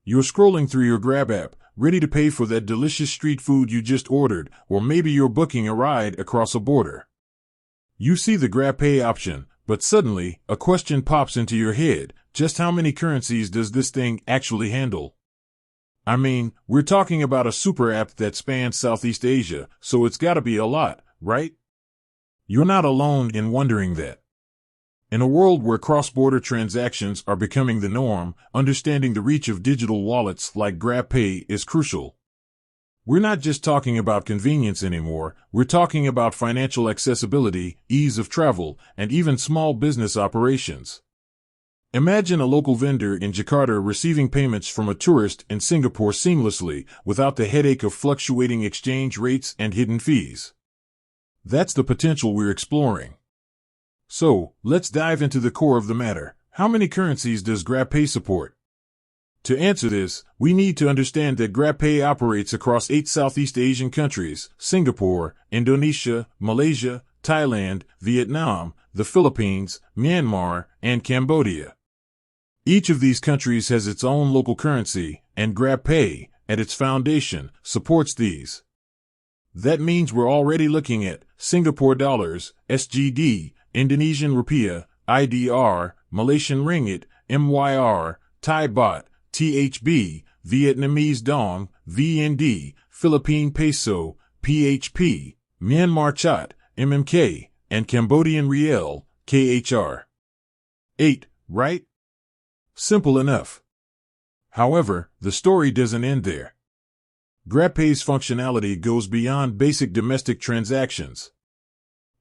You're scrolling through your Grab app, ready to pay for that delicious street food you just ordered, or maybe you're booking a ride across a border. You see the GrabPay option, but suddenly, a question pops into your head. Just how many currencies does this thing actually handle? I mean, we're talking about a super app that spans Southeast Asia, so it's gotta be a lot, right? You're not alone in wondering that. In a world where cross-border transactions are becoming the norm, understanding the reach of digital wallets like GrabPay is crucial. We're not just talking about convenience anymore, we're talking about financial accessibility, ease of travel, and even small business operations. Imagine a local vendor in Jakarta receiving payments from a tourist in Singapore seamlessly, without the headache of fluctuating exchange rates and hidden fees. That's the potential we're exploring. So, let's dive into the core of the matter. How many currencies does GrabPay support? To answer this, we need to understand that GrabPay operates across 8 Southeast Asian countries: Singapore, Indonesia, Malaysia, Thailand, Vietnam, the Philippines, Myanmar, and Cambodia. Each of these countries has its own local currency, and GrabPay, at its foundation, supports these. That means we're already looking at Singapore dollars, SGD, Indonesian rupiah, IDR, Malaysian ringgit, MYR, Thai baht, THB, Vietnamese dong, VND, Philippine peso, PHP, Myanmar kyat, MMK, and Cambodian riel, KHR. 8, right? Simple enough. However, the story doesn't end there. GrabPay's functionality goes beyond basic domestic transactions.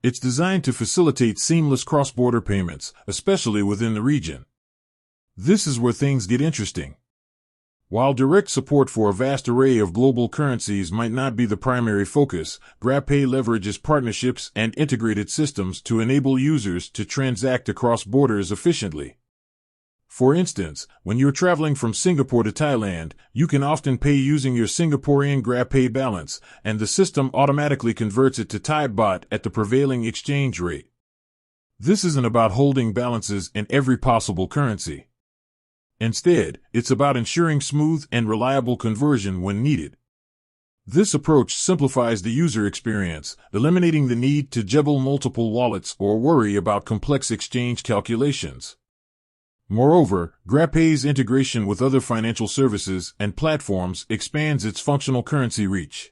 It's designed to facilitate seamless cross-border payments, especially within the region. This is where things get interesting. While direct support for a vast array of global currencies might not be the primary focus, GrabPay leverages partnerships and integrated systems to enable users to transact across borders efficiently. For instance, when you're traveling from Singapore to Thailand, you can often pay using your Singaporean GrabPay balance, and the system automatically converts it to Thai baht at the prevailing exchange rate. This isn't about holding balances in every possible currency. Instead, it's about ensuring smooth and reliable conversion when needed. This approach simplifies the user experience, eliminating the need to juggle multiple wallets or worry about complex exchange calculations. Moreover, GrabPay's integration with other financial services and platforms expands its functional currency reach.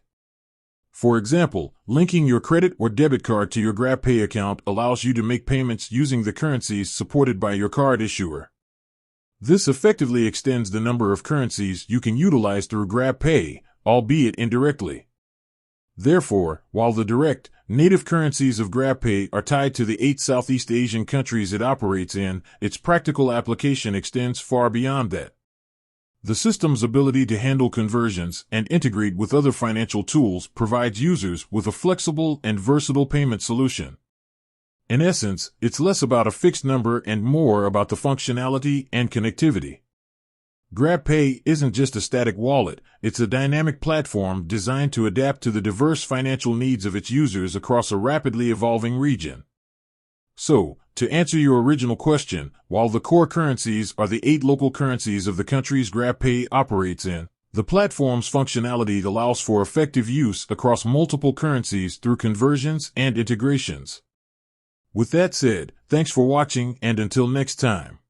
For example, linking your credit or debit card to your GrabPay account allows you to make payments using the currencies supported by your card issuer. This effectively extends the number of currencies you can utilize through GrabPay, albeit indirectly. Therefore, while the direct, native currencies of GrabPay are tied to the 8 Southeast Asian countries it operates in, its practical application extends far beyond that. The system's ability to handle conversions and integrate with other financial tools provides users with a flexible and versatile payment solution. In essence, it's less about a fixed number and more about the functionality and connectivity. GrabPay isn't just a static wallet, it's a dynamic platform designed to adapt to the diverse financial needs of its users across a rapidly evolving region. So, to answer your original question, while the core currencies are the 8 local currencies of the countries GrabPay operates in, the platform's functionality allows for effective use across multiple currencies through conversions and integrations. With that said, thanks for watching, and until next time.